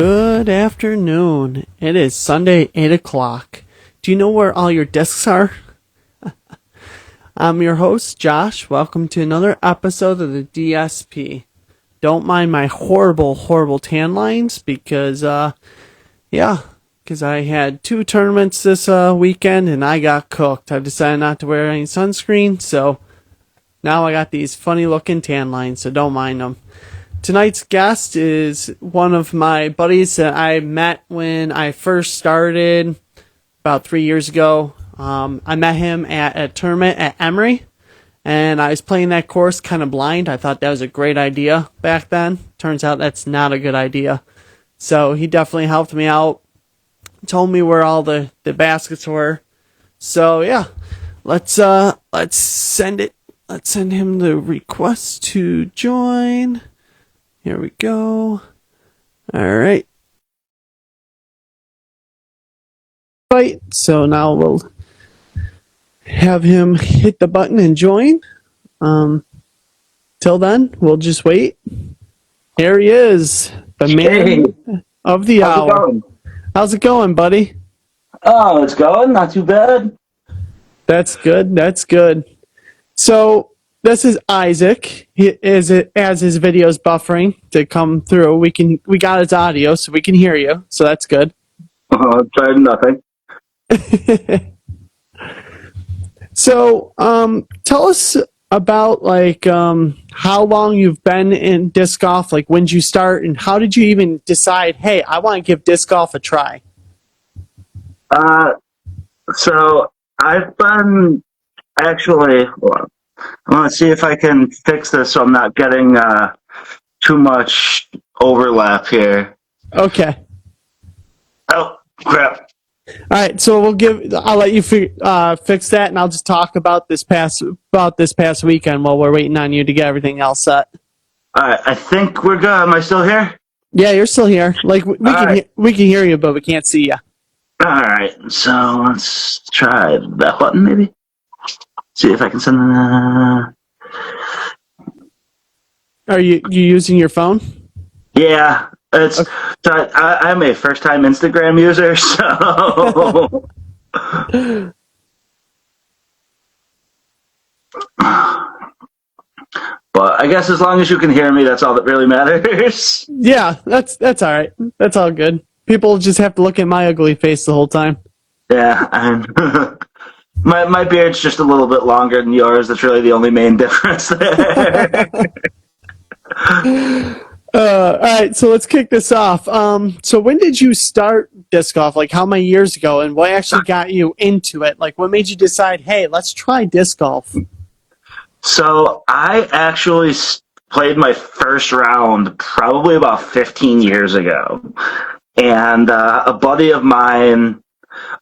Good afternoon. It is Sunday, 8 o'clock. Do you know where all your discs are? I'm your host, Josh. Welcome to another episode of the DSP. Don't mind my horrible tan lines because, because I had 2 tournaments this weekend and I got cooked. I decided not to wear any sunscreen, so now I got these funny looking tan lines, so don't mind them. Tonight's guest is one of my buddies that I met when I first started about 3 years ago. I met him at a tournament at Emory, and I was playing that course kind of blind. I thought that was a great idea back then. Turns out that's not a good idea. So he definitely helped me out, told me where all the baskets were. So yeah, let's send it. Let's send him the request to join. Here we go. All right. Right. So now we'll have him hit the button and join. Till then, we'll just wait. Here he is, the man of the hour. How's it going, buddy? Oh, it's going. Not too bad. That's good. That's good. So this is Isaac. He is as his video's buffering to come through. We got his audio, so we can hear you. So that's good. Tried nothing. So, tell us about how long you've been in disc golf. Like, when did you start, and how did you even decide? Hey, I want to give disc golf a try. So I've been actually. I want to see if I can fix this so I'm not getting too much overlap here. Okay. Oh crap! All right, so I'll let you fix that, and I'll just talk about this past weekend while we're waiting on you to get everything else set. All right, I think we're good. Am I still here? Yeah, you're still here. Like we can hear you, but we can't see you. All right, so let's try that button maybe. See if I can send. Are you using your phone? Yeah, it's. Okay. So I'm a first-time Instagram user, so. But I guess as long as you can hear me, that's all that really matters. Yeah, that's all right. That's all good. People just have to look at my ugly face the whole time. Yeah, my beard's just a little bit longer than yours. That's really the only main difference there. All right, so let's kick this off. So when did you start disc golf? Like, how many years ago, and what actually got you into it? Like, what made you decide, hey, let's try disc golf? So I actually played my first round probably about 15 years ago, and a buddy of mine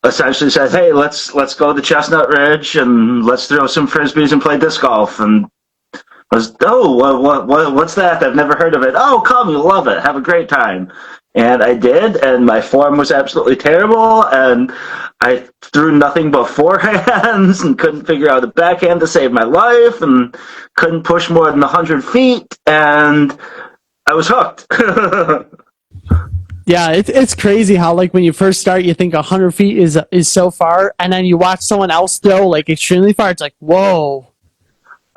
essentially said, "Hey, let's go to Chestnut Ridge and let's throw some frisbees and play disc golf." And I was, what's that? I've never heard of it. Oh, come, you'll love it. Have a great time. And I did, and my form was absolutely terrible, and I threw nothing but forehands and couldn't figure out a backhand to save my life and couldn't push more than 100 feet, and I was hooked. Yeah, it's crazy how, like, when you first start, you think 100 feet is so far, and then you watch someone else throw, like, extremely far. It's like, whoa.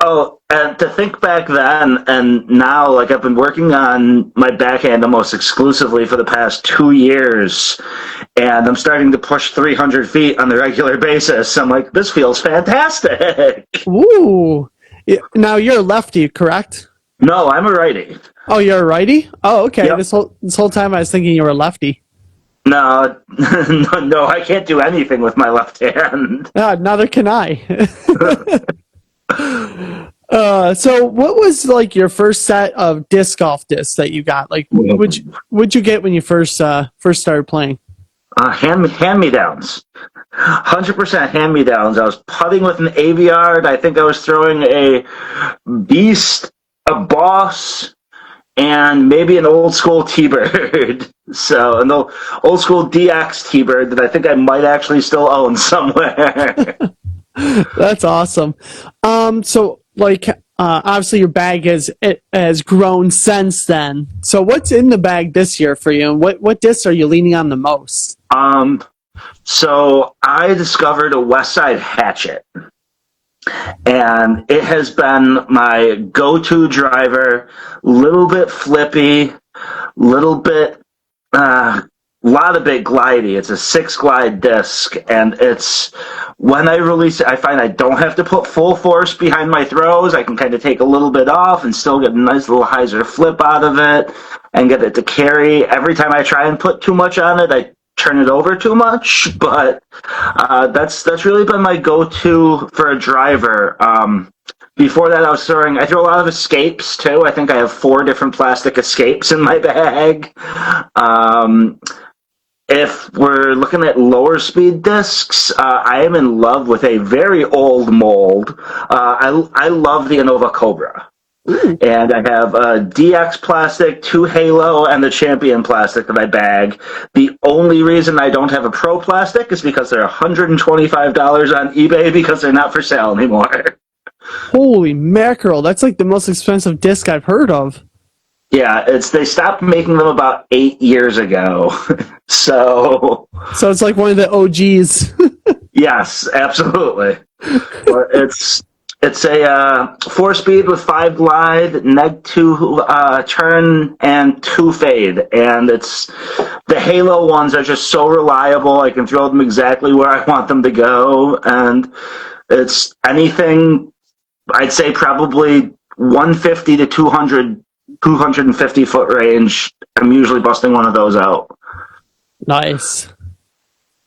Oh, and to think back then and now, like, I've been working on my backhand almost exclusively for the past 2 years, and I'm starting to push 300 feet on a regular basis. I'm like, this feels fantastic. Ooh. Now, you're a lefty, correct? No, I'm a righty. Oh, you're a righty? Oh, okay. Yep. This whole time I was thinking you were a lefty. No, no, I can't do anything with my left hand. Neither can I. So what was, like, your first set of disc golf discs that you got? Like, what'd you get when you first started playing? Hand-me-downs. 100% hand-me-downs. I was putting with an Aviard. I think I was throwing a Beast, a Boss, and maybe an old school T-Bird. So an old school DX T-Bird that I think I might actually still own somewhere. That's awesome. So, like, obviously your bag has grown since then. So what's in the bag this year for you, and what discs are you leaning on the most? So I discovered a West Side Hatchet, and it has been my go-to driver. Little bit flippy, little bit, lot of bit glidey. It's a 6 glide disc, and it's when I release it, I find I don't have to put full force behind my throws. I can kind of take a little bit off and still get a nice little hyzer flip out of it and get it to carry. Every time I try and put too much on it, I turn it over too much, but that's really been my go-to for a driver. Before that, I throw a lot of escapes too. I think I have 4 different plastic escapes in my bag. If we're looking at lower speed discs, I am in love with a very old mold. I love the Innova Cobra. And I have a DX plastic, 2 Halo, and the Champion plastic that I bag. The only reason I don't have a Pro plastic is because they're $125 on eBay because they're not for sale anymore. Holy mackerel, that's like the most expensive disc I've heard of. Yeah, they stopped making them about 8 years ago. So it's like one of the OGs. Yes, absolutely. But it's a 4-speed with 5 glide, neg 2 turn, and 2 fade. And the Halo ones are just so reliable. I can throw them exactly where I want them to go. And it's anything, I'd say probably 150 to 250 foot range. I'm usually busting one of those out. Nice.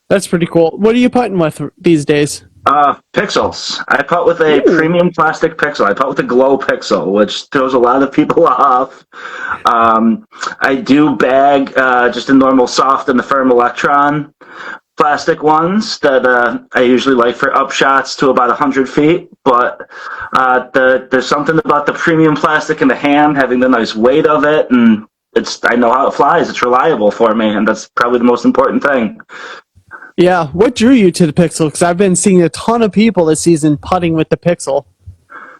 That's pretty cool. What are you putting with these days? Pixels. I putt with a premium plastic pixel. I putt with a glow pixel, which throws a lot of people off. I do bag just a normal soft and the firm electron plastic ones that I usually like for upshots to about 100 feet. But there's something about the premium plastic in the hand, having the nice weight of it, and I know how it flies. It's reliable for me, and that's probably the most important thing. Yeah, what drew you to the Pixel? Because I've been seeing a ton of people this season putting with the Pixel.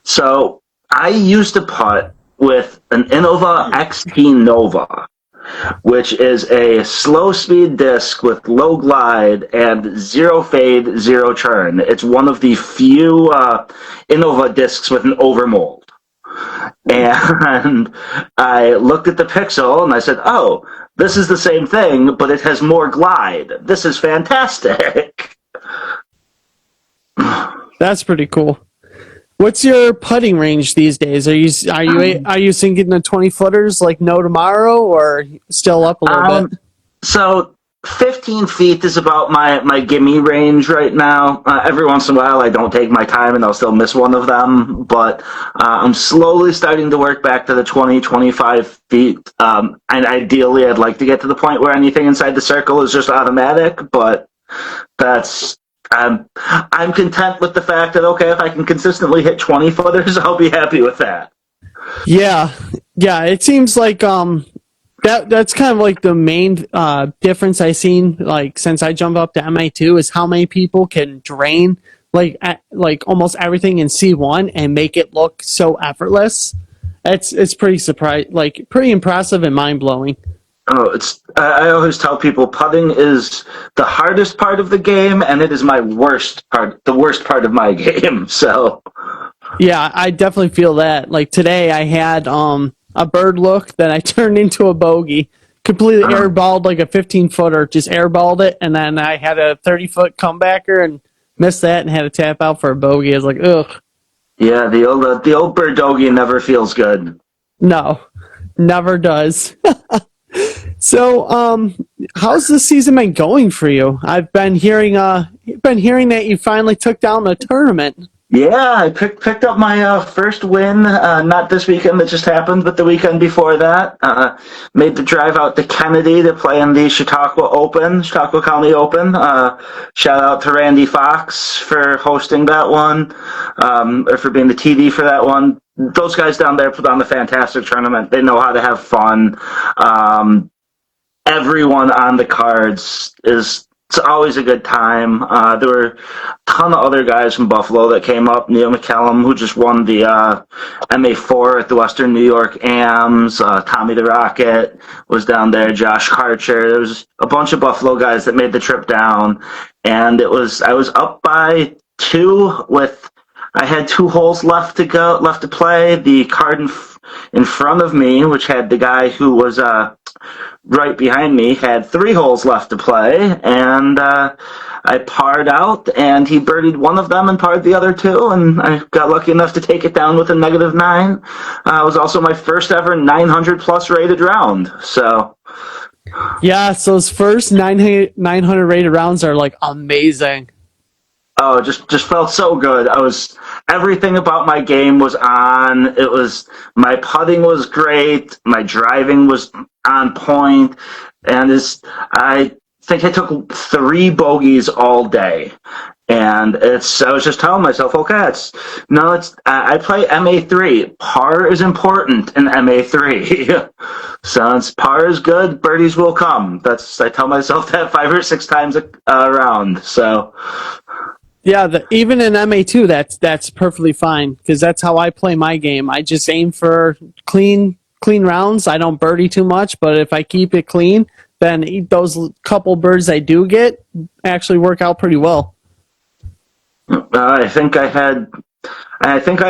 So I used to putt with an Innova XT Nova, which is a slow-speed disc with low glide and 0 fade, 0 turn. It's one of the few Innova discs with an overmold. And I looked at the Pixel and I said, oh, this is the same thing, but it has more glide. This is fantastic. That's pretty cool. What's your putting range these days? Are you sinking the 20-footers like no tomorrow, or still up a little bit? So 15 feet is about my gimme range right now. Every once in a while I don't take my time and I'll still miss one of them, but I'm slowly starting to work back to the 20, 25 feet. And ideally I'd like to get to the point where anything inside the circle is just automatic, but I'm content with the fact that, okay, if I can consistently hit 20-footers, I'll be happy with that. Yeah, it seems like that's kind of like the main difference I've seen, like, since I jumped up to MA2, is how many people can drain like almost everything in C1 and make it look so effortless. It's pretty impressive and mind-blowing. Oh, I always tell people putting is the hardest part of the game, and it is the worst part of my game. So, yeah, I definitely feel that. Like today, I had a bird look that I turned into a bogey, completely airballed like a 15-footer, just airballed it, and then I had a 30-foot comebacker and missed that and had to tap out for a bogey. I was like, ugh. Yeah, the old bird doggy never feels good. No, never does. So, how's this season been going for you? I've been hearing that you finally took down a tournament. Yeah, I picked up my first win, not this weekend that just happened, but the weekend before that. Made the drive out to Kennedy to play in the Chautauqua County Open. Shout out to Randy Fox for hosting that one, or for being the TD for that one. Those guys down there put on a fantastic tournament. They know how to have fun. Everyone on the cards is it's always a good time. There were a ton of other guys from Buffalo that came up. Neil McCallum, who just won the MA4 at the Western New York AMs. Tommy the Rocket was down there. Josh Karcher. There was a bunch of Buffalo guys that made the trip down, and I was up by 2 with. I had 2 holes left to play. The card in front of me, which had the guy who was right behind me, had 3 holes left to play, and I parred out, and he birdied one of them and parred the other 2, and I got lucky enough to take it down with a -9. It was also my first ever 900 plus rated round. So yeah, so those first 900 rated rounds are like amazing. oh, just felt so good. Everything about my game was on. My putting was great. My driving was on point, and I think I took 3 bogeys all day. And I was just telling myself, okay, I play MA3. Par is important in MA3. So par is good, birdies will come. I tell myself that 5 or 6 times a round. So. Yeah, even in MA2, that's perfectly fine because that's how I play my game. I just aim for clean rounds. I don't birdie too much, but if I keep it clean, then those couple birds I do get actually work out pretty well. I think I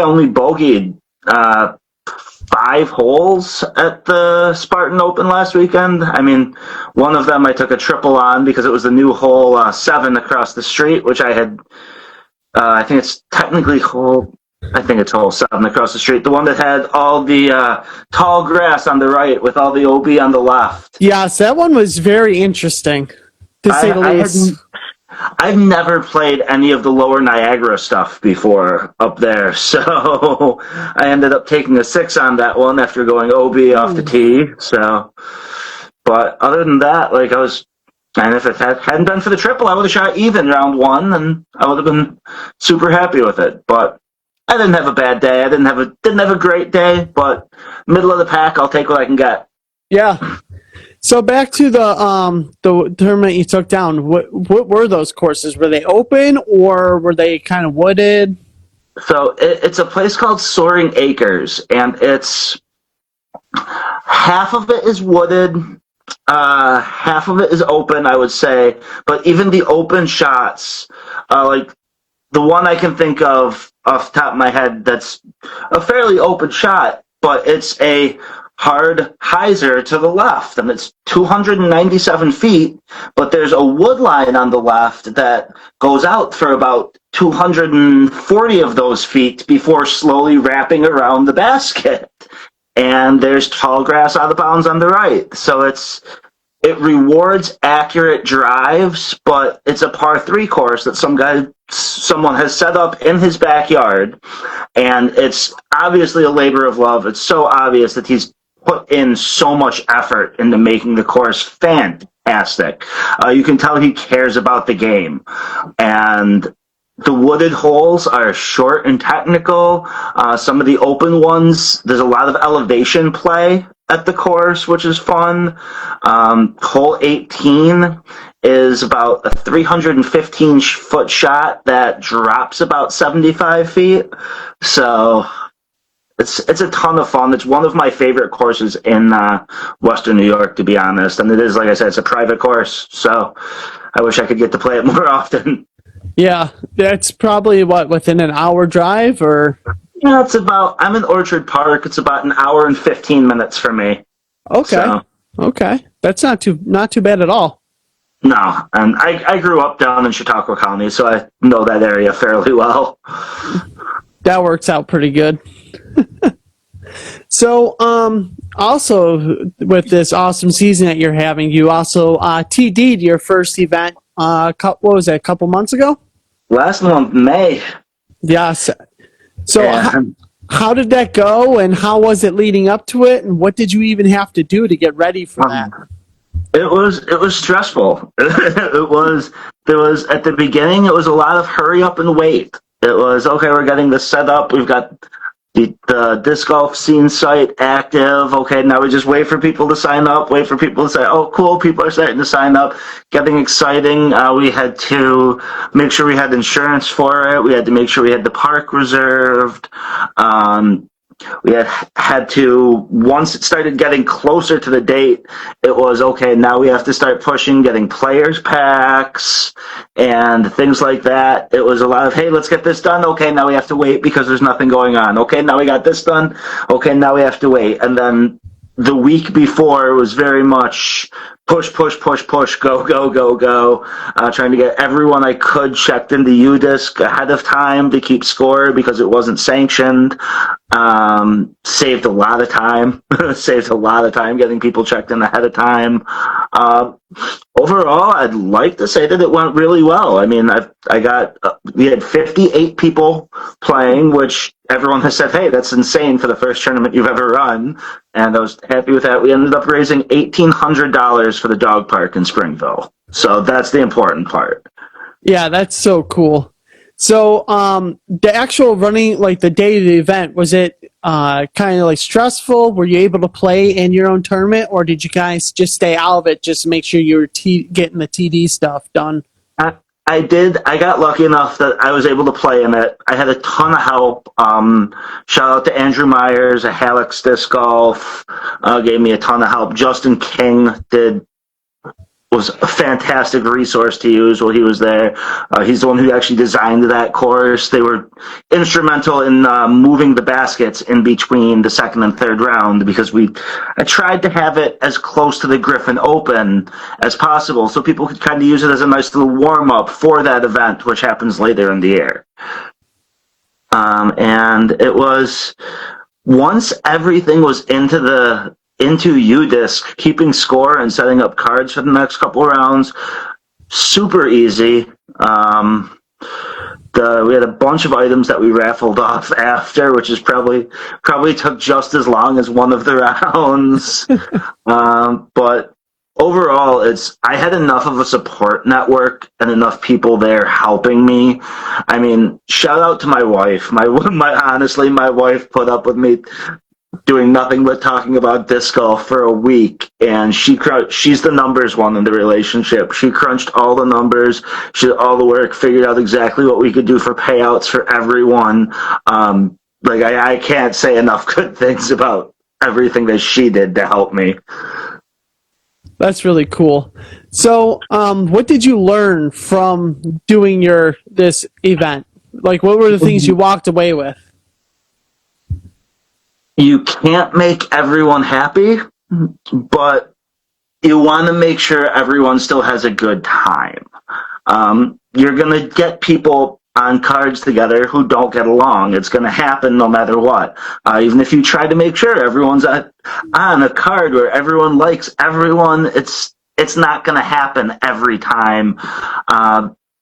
only bogeyed 5 holes at the Spartan Open last weekend. I mean, one of them I took a triple on because it was the new hole 7 across the street, which I had. I think it's technically hole 7 across the street. The one that had all the tall grass on the right with all the OB on the left. Yes, that one was very interesting, to say the least. I've never played any of the lower Niagara stuff before up there, so I ended up taking a 6 on that one after going OB off the tee. So, but other than that, and if it hadn't been for the triple, I would have shot even round 1, and I would have been super happy with it. But I didn't have a bad day. I didn't have a great day, but middle of the pack, I'll take what I can get. Yeah. So back to the tournament you took down. What were those courses? Were they open or were they kind of wooded? So it's a place called Soaring Acres, and it's half of it is wooded, half of it is open, I would say. But even the open shots, like the one I can think of off the top of my head, that's a fairly open shot, but it's a hard hyzer to the left, and it's 297 feet, but there's a wood line on the left that goes out for about 240 of those feet before slowly wrapping around the basket. And there's tall grass out of bounds on the right. So it rewards accurate drives, but it's a par 3 course that someone has set up in his backyard, and it's obviously a labor of love. It's so obvious that he's put in so much effort into making the course fantastic. You can tell he cares about the game. And the wooded holes are short and technical. Some of the open ones, there's a lot of elevation play at the course, which is fun. Hole 18 is about a 315-foot shot that drops about 75 feet. So it's a ton of fun. It's one of my favorite courses in Western New York, to be honest. And it is, like I said, it's a private course. So I wish I could get to play it more often. Yeah, that's probably within an hour drive, or? Yeah, I'm in Orchard Park. It's about an hour and 15 minutes for me. Okay. Okay. That's not too bad at all. No, and I grew up down in Chautauqua County, so I know that area fairly well. That works out pretty good. So, also with this awesome season that you're having, you also TD'd your first event. What was that? A couple months ago? Last month, May. Yes. So, yeah. How did that go, and how was it leading up to it, and what did you even have to do to get ready for that? It was stressful. There was at the beginning, it was a lot of hurry up and wait. It was, okay, we're getting this set up. We've got the disc golf scene site active. Okay, now we just wait for people to sign up, wait for people to say, oh, cool, people are starting to sign up, getting exciting. We had to make sure we had insurance for it. We had to make sure we had the park reserved. We had to, once it started getting closer to the date, it was, okay, now we have to start pushing, getting players packs and things like that. It was a lot of, hey, let's get this done. Okay, now we have to wait because there's nothing going on. Okay, now we got this done. Okay, now we have to wait. And then the week before, it was very much push, go, trying to get everyone I could checked into UDisc ahead of time to keep score because it wasn't sanctioned. Saved a lot of time. Saved a lot of time getting people checked in ahead of time. Overall, I'd like to say that it went really well. I mean, we had 58 people playing, which everyone has said, hey, that's insane for the first tournament you've ever run. And I was happy with that. We ended up raising $1,800 for the dog park in Springville. So that's the important part. Yeah, that's so cool. So, the actual running, like the day of the event, was it kind of like stressful? Were you able to play in your own tournament, or did you guys just stay out of it just to make sure you were getting the TD stuff done? I did. I got lucky enough that I was able to play in it. I had a ton of help. Shout out to Andrew Myers at Halleck's Disc Golf. Gave me a ton of help. Justin King was a fantastic resource to use while he was there. He's the one who actually designed that course. They were instrumental in moving the baskets in between the second and third round because I tried to have it as close to the Griffin Open as possible so people could kind of use it as a nice little warm-up for that event, which happens later in the year. And it was, once everything was into UDisc, keeping score and setting up cards for the next couple rounds, super easy. We had a bunch of items that we raffled off after, which is probably took just as long as one of the rounds. But overall, I had enough of a support network and enough people there helping me. I mean, shout out to my wife. Honestly, my wife put up with me doing nothing but talking about disc golf for a week, and she's the numbers one in the relationship. She crunched all the numbers, she did all the work, figured out exactly what we could do for payouts for everyone. I can't say enough good things about everything that she did to help me. That's really cool. So, what did you learn from doing this event? Like, what were the things you walked away with? You can't make everyone happy, but you want to make sure everyone still has a good time. You're going to get people on cards together who don't get along. It's going to happen no matter what. Even if you try to make sure everyone's on a card where everyone likes everyone, it's not going to happen every time.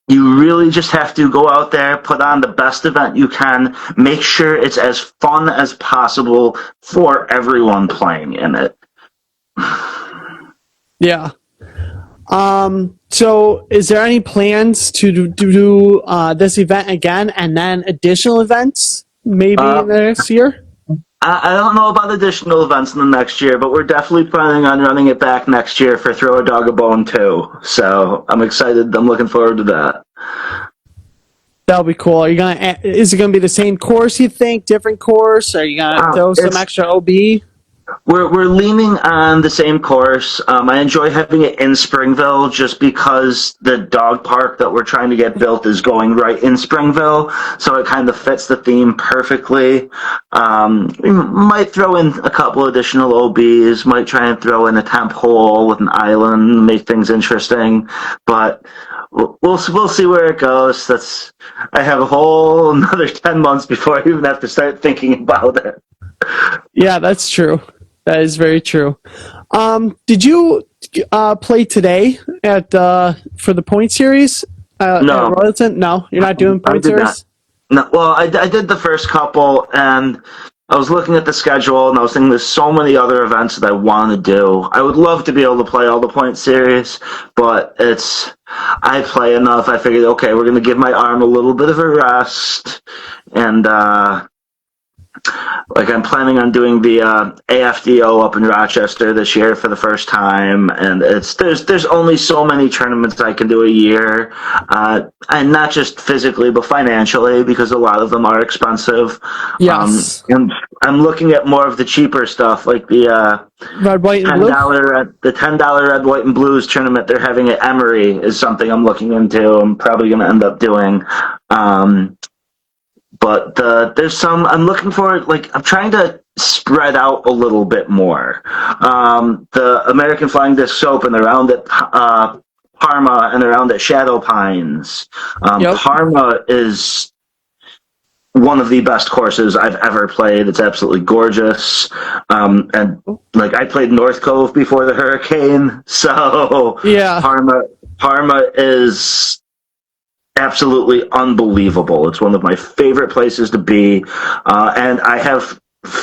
You really just have to go out there, put on the best event you can, make sure it's as fun as possible for everyone playing in it. Yeah. So is there any plans to do this event again and then additional events maybe in the next year? I don't know about additional events in the next year, but we're definitely planning on running it back next year for Throw a Dog a Bone too. So I'm excited. I'm looking forward to that. That'll be cool. Is it gonna be the same course, you think? Different course? Are you gonna throw some extra OB? We're leaning on the same course. I enjoy having it in Springville just because the dog park that we're trying to get built is going right in Springville, so it kind of fits the theme perfectly. We might throw in a couple additional OBs, might try and throw in a temp hole with an island, make things interesting, but we'll see where it goes. I have a whole another 10 months before I even have to start thinking about it. Yeah, that's true. That is very true. Did you play today for the point series? No. At Royalton? No, you're not doing point series? Not. No, well, I did the first couple, and I was looking at the schedule, and I was thinking there's so many other events that I want to do. I would love to be able to play all the point series, but I play enough. I figured, okay, we're going to give my arm a little bit of a rest, and Like I'm planning on doing the AFDO up in Rochester this year for the first time, and there's only so many tournaments I can do a year, and not just physically but financially because a lot of them are expensive. Yes. And I'm looking at more of the cheaper stuff, like the Red, white, and blue? $10 red, white, and blues tournament they're having at Emory is something I'm looking into. I'm probably going to end up doing. But there's some I'm looking for. Like I'm trying to spread out a little bit more. The American Flying Disc Soap and around at Parma and around at Shadow Pines. Yep. Parma is one of the best courses I've ever played. It's absolutely gorgeous. And like I played North Cove before the hurricane, so Yeah. Parma is absolutely unbelievable. It's one of my favorite places to be, and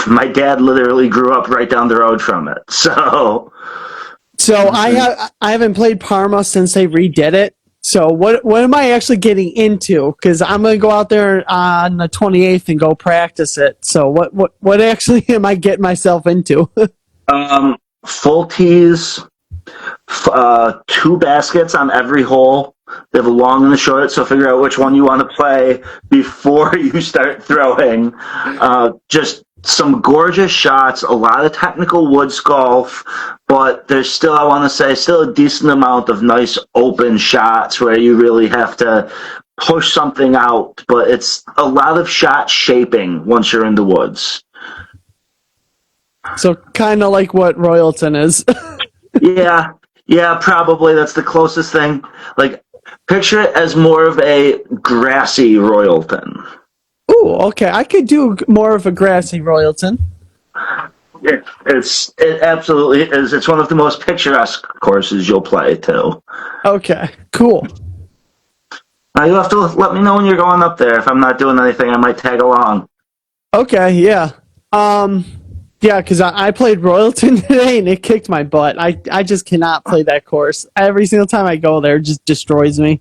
my dad literally grew up right down the road from it. So I haven't played Parma since they redid it. So what am I actually getting into? Because I'm gonna go out there on the 28th and go practice it. So what actually am I getting myself into? full tees, 2 baskets on every hole. They have a long and a short, so figure out which one you want to play before you start throwing. Just some gorgeous shots, a lot of technical woods golf, but there's still, I want to say, still a decent amount of nice open shots where you really have to push something out, but it's a lot of shot shaping once you're in the woods. So kind of like what Royalton is. Yeah, probably that's the closest thing. Like, picture it as more of a grassy Royalton. Ooh, okay. I could do more of a grassy Royalton. It absolutely is. It's one of the most picturesque courses you'll play too. Okay, cool. You'll have to let me know when you're going up there. If I'm not doing anything, I might tag along. Okay, yeah. Yeah, because I played Royalton today and it kicked my butt. I just cannot play that course. Every single time I go there, it just destroys me.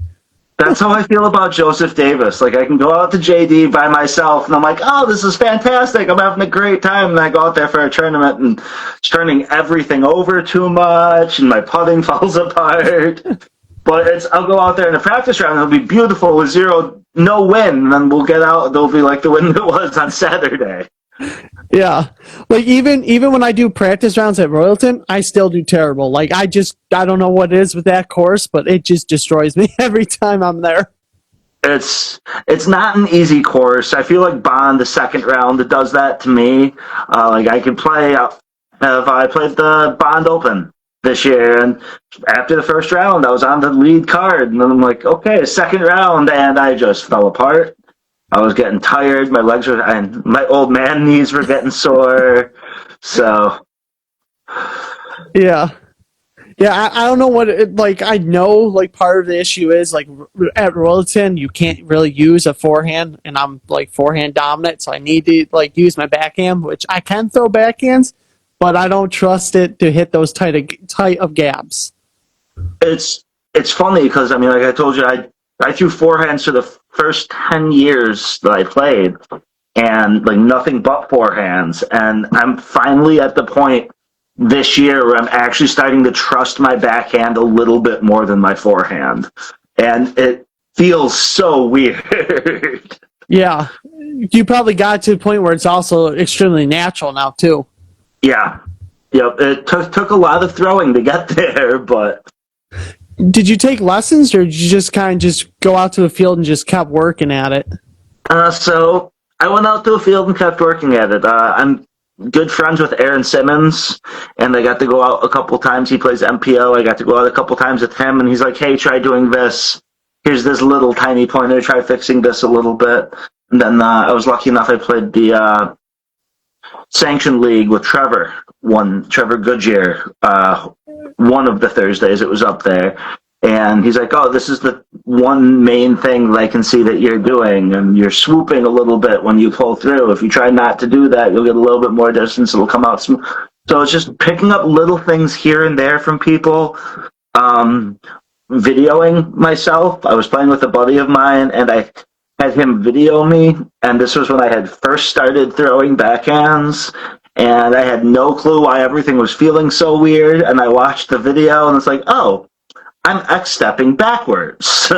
That's how I feel about Joseph Davis. Like I can go out to JD by myself, and I'm like, "Oh, this is fantastic! I'm having a great time." And I go out there for a tournament, and it's turning everything over too much, and my putting falls apart. But I'll go out there in a practice round, and it'll be beautiful with no wind, and then we'll get out, it'll be like the wind it was on Saturday. Yeah, like even when I do practice rounds at Royalton, I still do terrible. Like I don't know what it is with that course, but it just destroys me every time I'm there. It's not an easy course. I feel like Bond, the second round, it does that to me. Like I could play if I played the Bond Open this year, and after the first round, I was on the lead card, and then I'm like, okay, second round, and I just fell apart. I was getting tired. My legs were, and my old man knees were getting sore. So, Yeah, I don't know what like I know like part of the issue is like at Royalton you can't really use a forehand, and I'm like forehand dominant, so I need to like use my backhand, which I can throw backhands, but I don't trust it to hit those tight of gaps. it's funny because I mean, like I told you, I threw forehands for the first 10 years that I played, and like nothing but forehands. And I'm finally at the point this year where I'm actually starting to trust my backhand a little bit more than my forehand, and it feels so weird. Yeah, you probably got to a point where it's also extremely natural now too. Yeah, yep. It took a lot of throwing to get there, but Did you take lessons, or did you just kind of just go out to the field and just kept working at it? so I went out to the field and kept working at it. I'm good friends with Aaron Simmons, and I got to go out a couple times. He plays MPO. I got to go out a couple times with him, and he's like, "Hey, try doing this. Here's this little tiny pointer. Try fixing this a little bit." And then I was lucky enough. I played the Sanction League with Trevor Goodyear. One of the Thursdays it was up there, and he's like, "Oh, this is the one main thing that I can see that you're doing, and you're swooping a little bit when you pull through. If you try not to do that, you'll get a little bit more distance. It'll come out smooth." So it's just picking up little things here and there from people. Videoing myself. I was playing with a buddy of mine, and I had him video me, and this was when I had first started throwing backhands, and I had no clue why everything was feeling so weird, and I watched the video, and it's like, oh, I'm X-stepping backwards.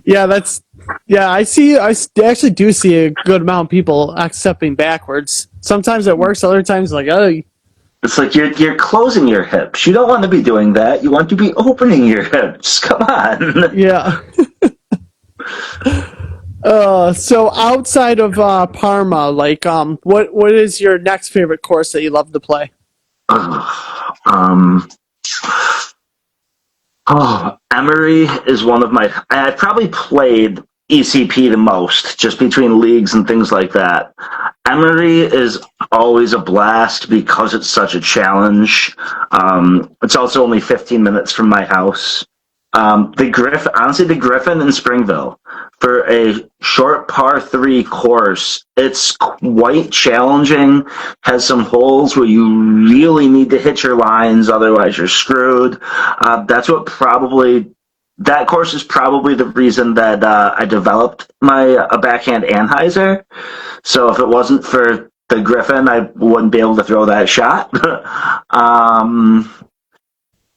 Yeah, I actually do see a good amount of people stepping backwards. Sometimes it works, other times like, oh, It's like you're closing your hips. You don't want to be doing that. You want to be opening your hips. Come on. yeah. So outside of Parma, like, what is your next favorite course that you love to play? um, Emery is one of my. I probably played ECP the most, just between leagues and things like that. Emery is always a blast because it's such a challenge. It's also only 15 minutes from my house. Honestly, the Griffin in Springville, for a short par 3 course, it's quite challenging. Has some holes where you really need to hit your lines, otherwise you're screwed. That course is probably the reason that I developed my backhand Anheuser. So if it wasn't for the Griffin, I wouldn't be able to throw that shot.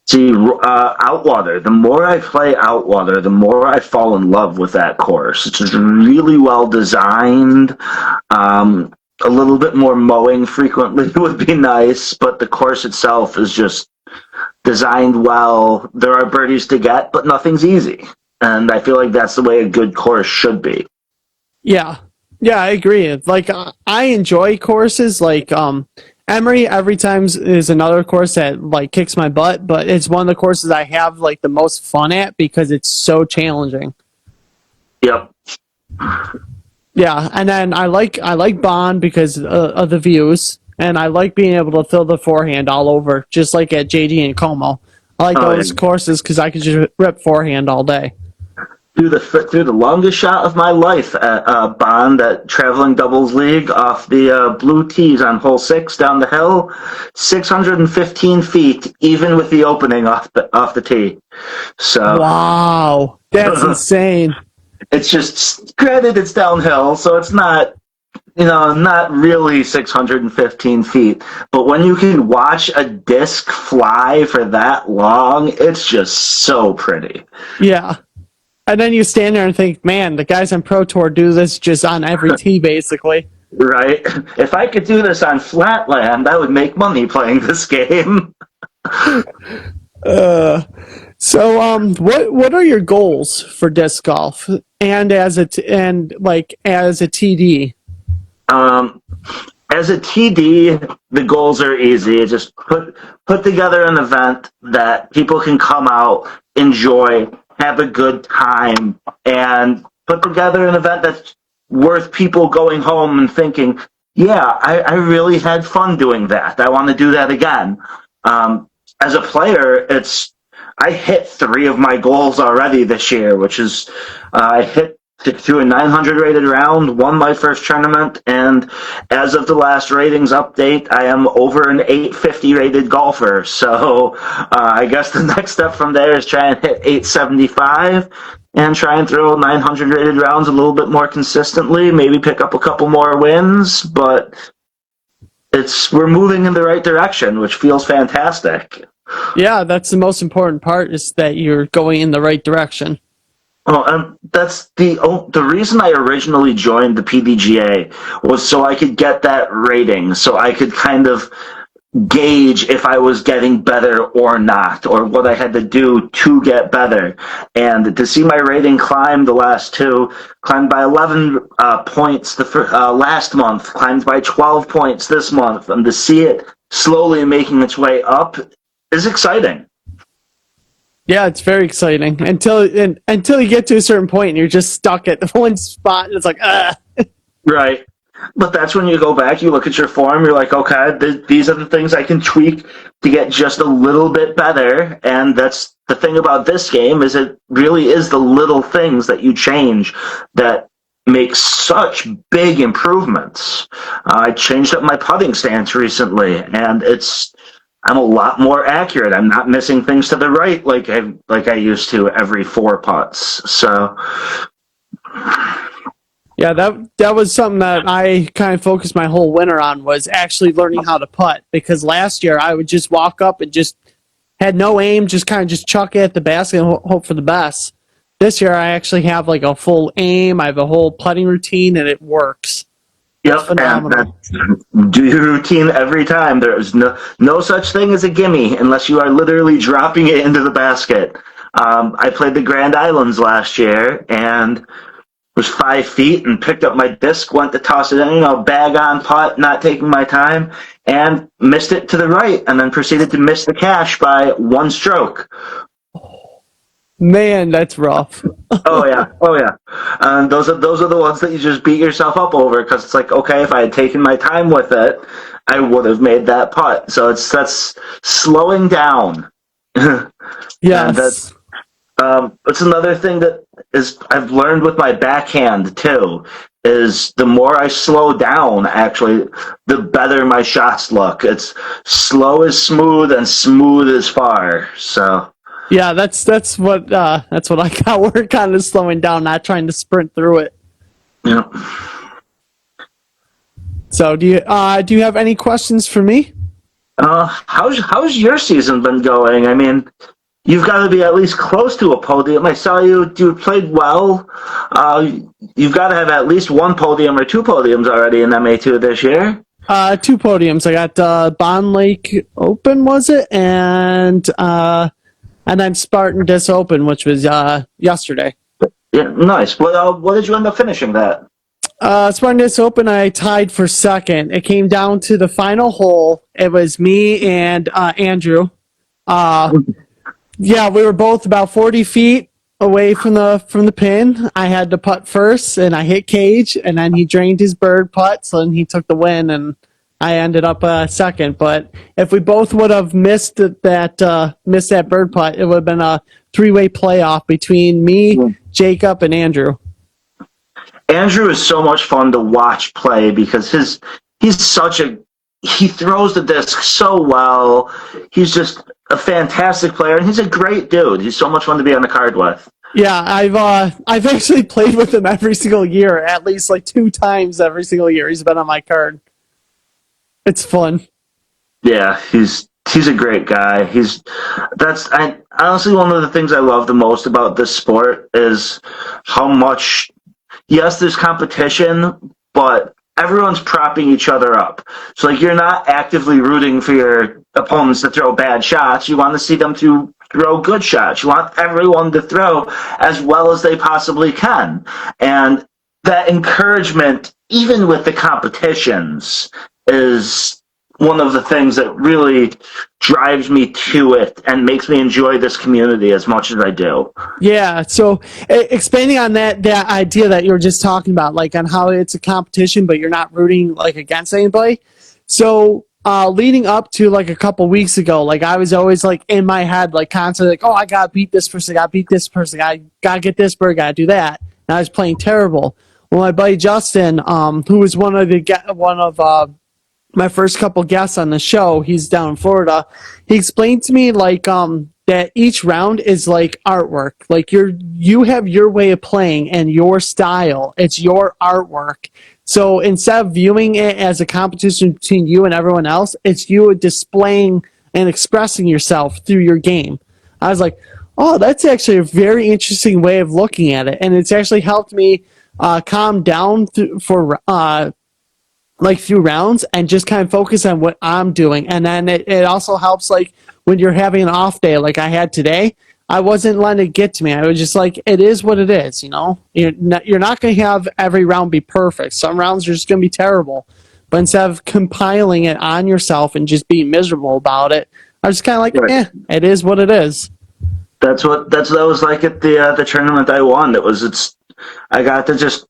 Outwater. The more I play Outwater, the more I fall in love with that course. It's just really well designed. A little bit more mowing frequently would be nice, but the course itself is just designed well. There are birdies to get, but nothing's easy. And I feel like that's the way a good course should be. Yeah, yeah, I agree. Like, I enjoy courses like Emory. Every time is another course that like kicks my butt, but it's one of the courses I have like the most fun at because it's so challenging. Yep. Yeah, and then I like Bond because of the views, and I like being able to throw the forehand all over, just like at JD and Como. I like those courses because I can just rip forehand all day. Through the longest shot of my life at Bond at Traveling Doubles League off the blue tees on hole 6 down the hill, 615 feet, even with the opening off the tee. So wow, that's insane. It's just, granted, it's downhill, so it's not really 615 feet. But when you can watch a disc fly for that long, it's just so pretty. Yeah. And then you stand there and think, man, the guys on Pro Tour do this just on every tee, basically. Right? If I could do this on flatland, I would make money playing this game. What are your goals for disc golf and as a TD? As a TD, the goals are easy. Just put together an event that people can come out, enjoy, have a good time, and put together an event that's worth people going home and thinking, yeah, I really had fun doing that. I want to do that again. As a player, I hit 3 of my goals already this year, which is I hit through a 900 rated round, won my first tournament, and as of the last ratings update, I am over an 850 rated golfer. So I guess the next step from there is try and hit 875 and try and throw 900 rated rounds a little bit more consistently, maybe pick up a couple more wins, but we're moving in the right direction, which feels fantastic. Yeah, that's the most important part, is that you're going in the right direction. Oh, that's the reason I originally joined the PDGA was so I could get that rating, so I could kind of gauge if I was getting better or not, or what I had to do to get better. And to see my rating climb the last 2, climbed by 11 points last month, climbed by 12 points this month, and to see it slowly making its way up is exciting. Yeah, it's very exciting until you get to a certain point and you're just stuck at the one spot and it's like, Right. But that's when you go back, you look at your form, you're like, okay, these are the things I can tweak to get just a little bit better. And that's the thing about this game, is it really is the little things that you change that make such big improvements. I changed up my putting stance recently, and I'm a lot more accurate. I'm not missing things to the right like I used to every 4 putts. So Yeah, that was something that I kind of focused my whole winter on, was actually learning how to putt, because last year I would just walk up and just had no aim, just kind of just chuck it at the basket and hope for the best. This year I actually have like a full aim, I have a whole putting routine, and it works. It's Yep, and phenomenal. do your routine every time. There is no such thing as a gimme unless you are literally dropping it into the basket. I played the Grand Islands last year and was 5 feet and picked up my disc, went to toss it in, bag on putt, not taking my time, and missed it to the right, and then proceeded to miss the cash by one stroke. Man, that's rough. Oh yeah, oh yeah. And those are the ones that you just beat yourself up over, because it's like, okay, if I had taken my time with it, I would have made that putt. So that's slowing down. And Yes. it's another thing that is I've learned with my backhand too, is the more I slow down, actually, the better my shots look. It's slow is smooth and smooth is far. So Yeah, that's what I got work on, is slowing down, not trying to sprint through it. yeah. So do you have any questions for me? How's your season been going? I mean, you've got to be at least close to a podium. I saw you played well. You've got to have at least one podium or two podiums already in MA2 this year. Two podiums. I got Bond Lake Open, was it, and then Spartan Dis Open, which was yesterday. Yeah, nice. What did you end up finishing that? Spartan Dis Open, I tied for second. It came down to the final hole. It was me and Andrew. Yeah, we were both about 40 feet away from the pin. I had to putt first, and I hit cage, and then he drained his bird putt, so then he took the win, and I ended up second. But if we both would have missed that bird putt, it would have been a three-way playoff between me, Jacob, and Andrew. Andrew is so much fun to watch play because he throws the disc so well. He's just a fantastic player, and he's a great dude. He's so much fun to be on the card with. Yeah, I've actually played with him every single year, at least like 2 times every single year. He's been on my card. It's fun. Yeah, he's a great guy. Honestly, one of the things I love the most about this sport is how much. Yes, there's competition, but everyone's propping each other up. So, like, you're not actively rooting for your opponents to throw bad shots. You want to see them to throw good shots. You want everyone to throw as well as they possibly can. And that encouragement, even with the competitions, is one of the things that really drives me to it and makes me enjoy this community as much as I do. Yeah, so expanding on that idea that you were just talking about, like on how it's a competition, but you're not rooting like against anybody. So leading up to like a couple weeks ago, like I was always like in my head, like constantly like, oh, I gotta beat this person, I gotta get this bird, gotta do that. And I was playing terrible. Well, my buddy Justin, who was one of my first couple guests on the show, he's down in Florida. He explained to me like that each round is like artwork. Like you have your way of playing and your style. It's your artwork. So instead of viewing it as a competition between you and everyone else, it's you displaying and expressing yourself through your game. I was like, oh, that's actually a very interesting way of looking at it, and it's actually helped me calm down through rounds and just kind of focus on what I'm doing. And then it also helps like when you're having an off day like I had today, I wasn't letting it get to me. I was just like, it is what it is, you know? You're not going to have every round be perfect. Some rounds are just going to be terrible. But instead of compiling it on yourself and just being miserable about it, I was kind of like, Right. it is what it is. That was like at the tournament I won. I got to just.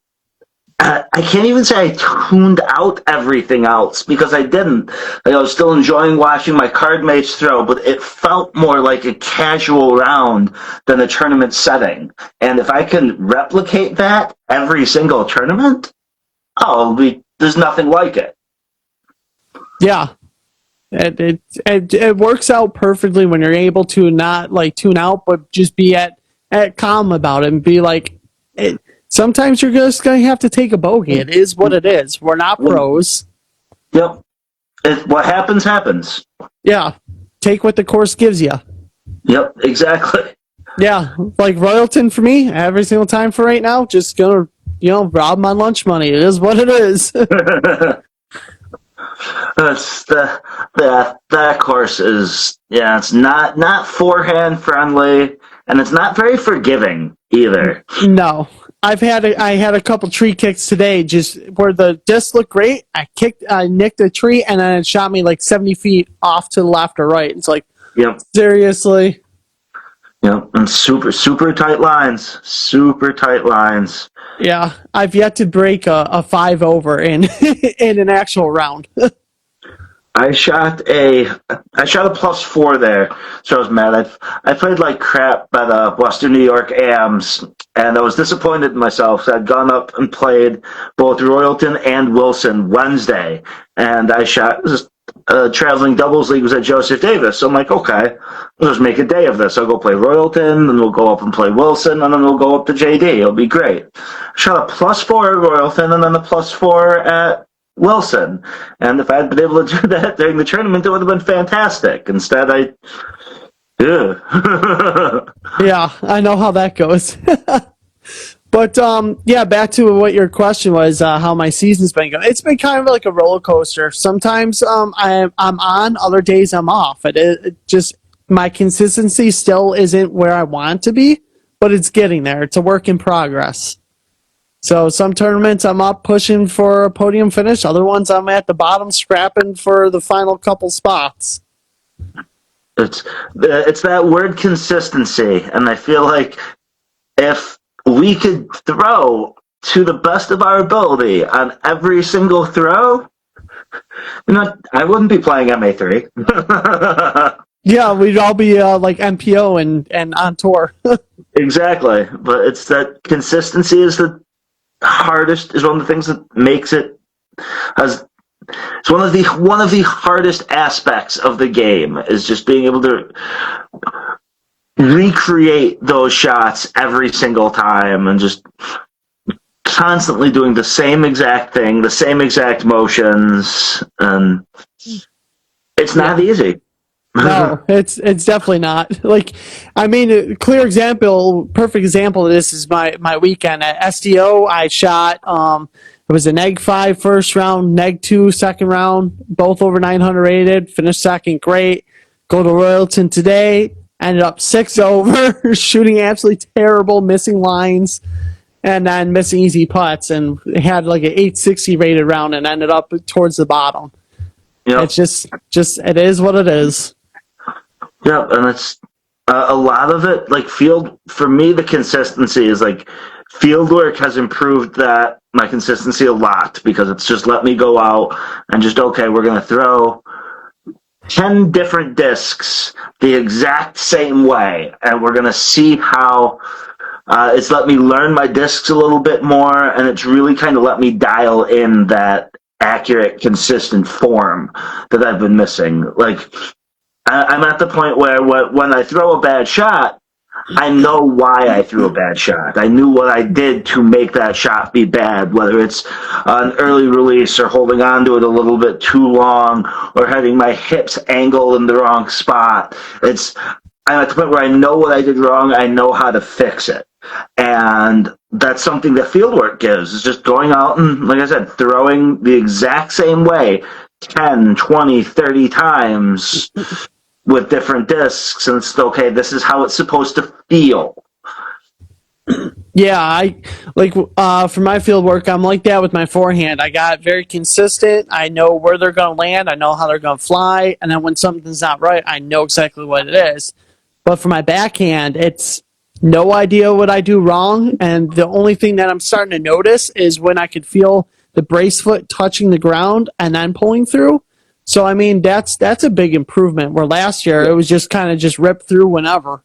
I can't even say I tuned out everything else because I didn't. Like, I was still enjoying watching my card mates throw, but it felt more like a casual round than a tournament setting. And if I can replicate that every single tournament, there's nothing like it. Yeah. It works out perfectly when you're able to not like tune out, but just be at calm about it and be like, Sometimes you're just going to have to take a bogey. It is what it is. We're not pros. Yep. What happens, happens. Yeah. Take what the course gives you. Yep, exactly. Yeah. Like Royalton for me, every single time for right now, just going to, rob my lunch money. It is what it is. That's that course is, it's not forehand friendly, and it's not very forgiving either. No. I had a couple tree kicks today, just where the disc looked great. I nicked a tree, and then it shot me like 70 feet off to the left or right. It's like, Yep. Seriously. Yep. And super tight lines. Super tight lines. Yeah, I've yet to break a 5 over in in an actual round. I shot a +4 there, so I was mad. I played like crap by the Western New York AMs, and I was disappointed in myself. So I'd gone up and played both Royalton and Wilson Wednesday, and I shot traveling doubles league was at Joseph Davis. So I'm like, okay, let's just make a day of this. I'll go play Royalton, then we'll go up and play Wilson, and then we'll go up to JD. It'll be great. Shot a +4 at Royalton, and then a +4 at Wilson, and if I'd been able to do that during the tournament, it would have been fantastic. Instead, Yeah, I know how that goes. But back to what your question was, how my season's been going. It's been kind of like a roller coaster. Sometimes I'm on, other days I'm off. It just, my consistency still isn't where I want it to be, but it's getting there. It's a work in progress. So some tournaments I'm up pushing for a podium finish. Other ones I'm at the bottom scrapping for the final couple spots. it's that word consistency, and I feel like if we could throw to the best of our ability on every single throw, I wouldn't be playing MA3. Yeah, we'd all be like MPO and on tour. Exactly, but it's that consistency is one of the things that makes it it's one of the hardest aspects of the game, is just being able to recreate those shots every single time and just constantly doing the same exact thing, the same exact motions, and it's not easy. No, it's definitely not. Like, I mean, a perfect example of this is my weekend at SDO. I shot, it was a -5 first round, -2 second round, both over 900 rated, finished second, great. Go to Royalton today, ended up 6 over, shooting absolutely terrible, missing lines, and then missing easy putts, and had like an 860 rated round and ended up towards the bottom. Yep. It's just it is what it is. Yeah, and it's a lot of it, like for me, the consistency is like field work has improved my consistency a lot, because it's just let me go out and just, okay, we're going to throw 10 different discs the exact same way, and we're going to see how it's let me learn my discs a little bit more, and it's really kind of let me dial in that accurate, consistent form that I've been missing. Like, I'm at the point where when I throw a bad shot, I know why I threw a bad shot. I knew what I did to make that shot be bad, whether it's an early release or holding on to it a little bit too long or having my hips angled in the wrong spot. I'm at the point where I know what I did wrong. I know how to fix it. And that's something that fieldwork gives. It's just going out and, like I said, throwing the exact same way 10, 20, 30 times with different discs, and it's okay, this is how it's supposed to feel. Yeah, I like for my field work, I'm like that with my forehand. I got very consistent. I know where they're going to land. I know how they're going to fly. And then when something's not right, I know exactly what it is. But for my backhand, it's no idea what I do wrong. And the only thing that I'm starting to notice is when I could feel the brace foot touching the ground and then pulling through. So, I mean, that's a big improvement, where last year it was just kind of just ripped through whenever.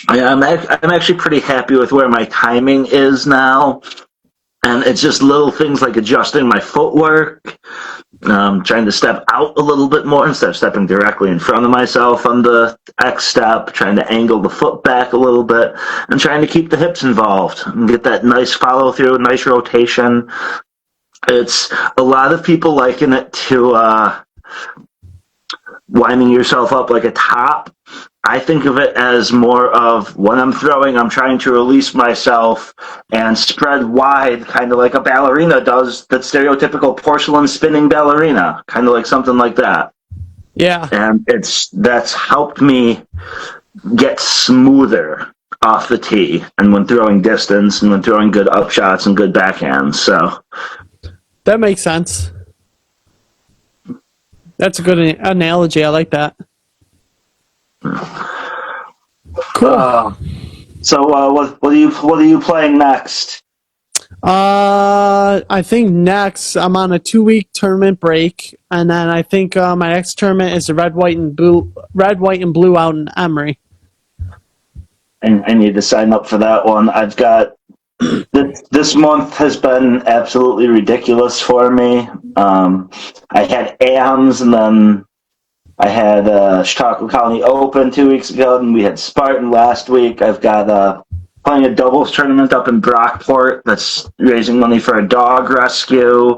I'm actually pretty happy with where my timing is now. And it's just little things like adjusting my footwork Trying to step out a little bit more instead of stepping directly in front of myself on the X step, trying to angle the foot back a little bit, and trying to keep the hips involved and get that nice follow through, nice rotation. It's a lot of people liken it to winding yourself up like a top. I think of it as more of when I'm throwing, I'm trying to release myself and spread wide, kind of like a ballerina does, that stereotypical porcelain spinning ballerina, kind of like something like that. Yeah. And that's helped me get smoother off the tee and when throwing distance and when throwing good up shots and good backhands. So That makes sense. That's a good analogy. I like that. Cool. What are you playing next? I think next I'm on a 2-week tournament break, and then I think my next tournament is the red, white, and blue out in Emory. And I need to sign up for that one. I've got this month has been absolutely ridiculous for me. I had AMs, and then I had Chicago County Open 2 weeks ago, and we had Spartan last week. I've got playing a doubles tournament up in Brockport that's raising money for a dog rescue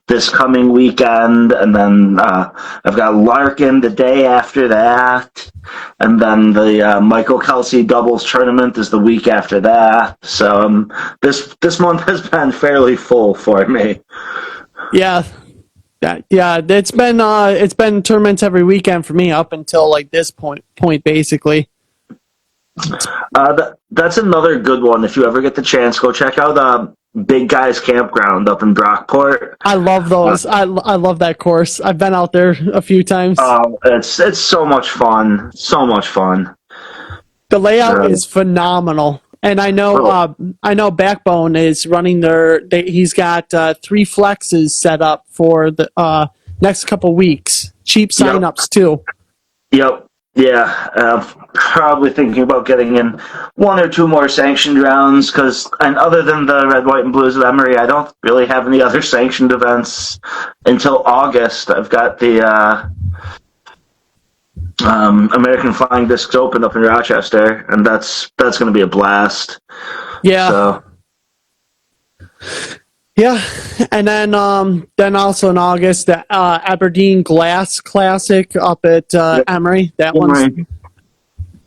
this coming weekend, and then I've got Larkin the day after that, and then the Michael Kelsey doubles tournament is the week after that. So this month has been fairly full for me. Yeah. It's been tournaments every weekend for me up until like this point basically. That's another good one. If you ever get the chance, go check out Big Guys Campground up in Brockport. I love those. I love that course. I've been out there a few times. It's so much fun. So much fun. The layout is phenomenal. And I know Backbone is running he's got 3 flexes set up for the next couple weeks. Cheap signups too. Yep. Yeah. Probably thinking about getting in 1 or 2 more sanctioned rounds and other than the Red, White, and Blues of Emory, I don't really have any other sanctioned events until August. I've got the American Flying Discs Open up in Rochester, and that's going to be a blast. Yeah. So. Yeah, and then also in August the Aberdeen Glass Classic up at Emory. That one's.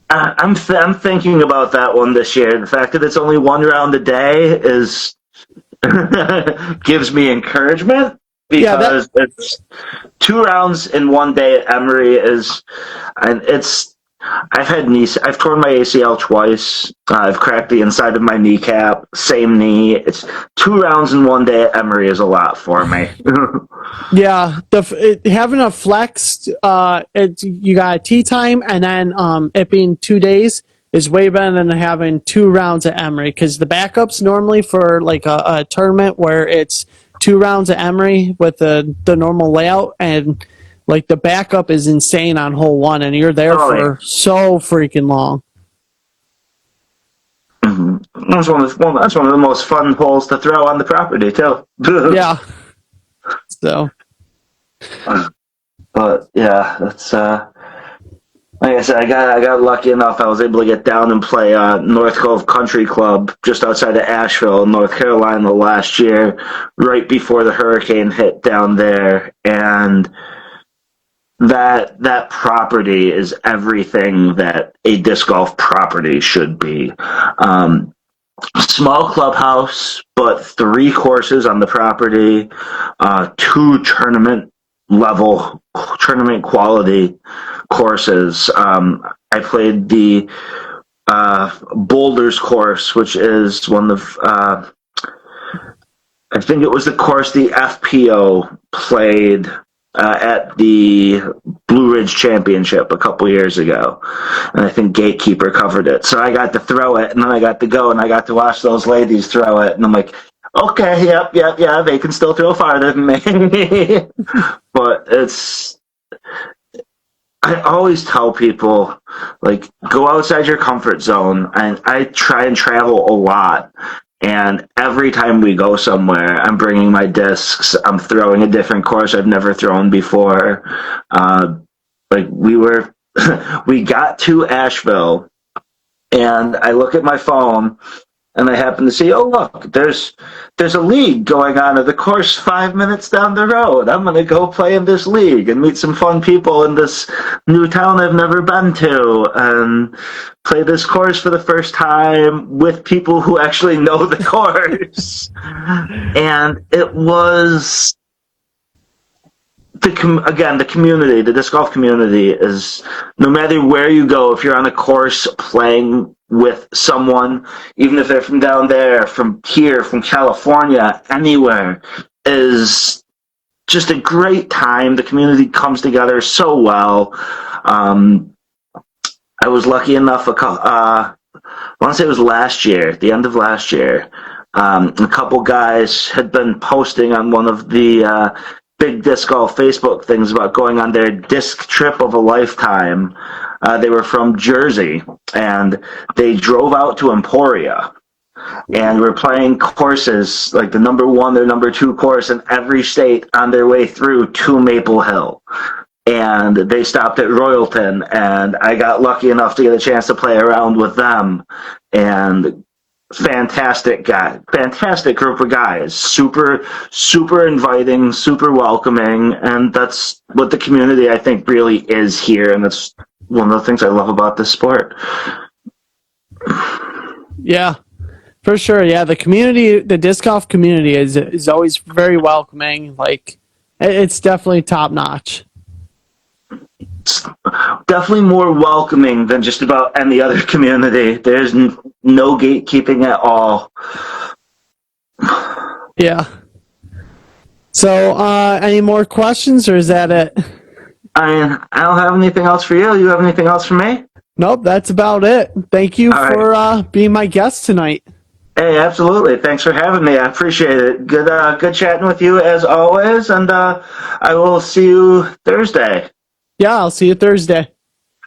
I'm thinking about that one this year. The fact that it's only 1 round a day is gives me encouragement because it's 2 rounds in 1 day at Emory I've torn my ACL twice. I've cracked the inside of my kneecap, same knee. It's 2 rounds in 1 day at Emory is a lot for me. Yeah, having a flex, you got a tee time, and then it being 2 days is way better than having 2 rounds at Emory, because the backups normally for like a tournament where it's 2 rounds at Emory with the normal layout, and like the backup is insane on hole 1, and you're there for so freaking long. Mm-hmm. That's one of the most fun holes to throw on the property too. Yeah. So. But yeah, that's like I said, I got lucky enough. I was able to get down and play North Cove Country Club just outside of Asheville, North Carolina, last year, right before the hurricane hit down there, and that property is everything that a disc golf property should be. Small clubhouse, but 3 courses on the property, 2 tournament quality courses. I played the Boulders course, which is one of I think it was the course the FPO played at the Blue Ridge Championship a couple years ago, and I think Gatekeeper covered it. So I got to throw it, and then I got to go, and I got to watch those ladies throw it, and I'm like, okay, yep, they can still throw farther than me. But I always tell people, like, go outside your comfort zone, and I try and travel a lot. And every time we go somewhere, I'm bringing my discs. I'm throwing a different course I've never thrown before. Like we got to Asheville, and I look at my phone, and I happen to see, oh look, there's a league going on at the course 5 minutes down the road. I'm gonna go play in this league and meet some fun people in this new town I've never been to, and play this course for the first time with people who actually know the course. And it was the community, the disc golf community is, no matter where you go, if you're on a course playing with someone, even if they're from down there, from here, from California, anywhere, is just a great time. The community comes together so well. I was lucky enough, I want to say it was last year, the end of last year, a couple guys had been posting on one of the big disc golf Facebook things about going on their disc trip of a lifetime. They were from Jersey, and they drove out to Emporia, and were playing courses like the number one, their number two course in every state on their way through to Maple Hill. And they stopped at Royalton, and I got lucky enough to get a chance to play around with them. And fantastic group of guys, super inviting, super welcoming, and that's what the community, I think, really is here, and that's one of the things I love about this sport. Yeah, for sure. Yeah, the community, the disc golf community is always very welcoming. Like, it's definitely top notch. It's definitely more welcoming than just about any other community. There's no gatekeeping at all. Yeah. So, any more questions, or is that it? I don't have anything else for you. You have anything else for me? Nope, that's about it. Thank you all for right. Being my guest tonight. Hey, absolutely. Thanks for having me. I appreciate it. Good chatting with you as always, and I will see you Thursday. Yeah, I'll see you Thursday.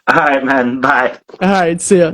All right, man. Bye. All right, see ya.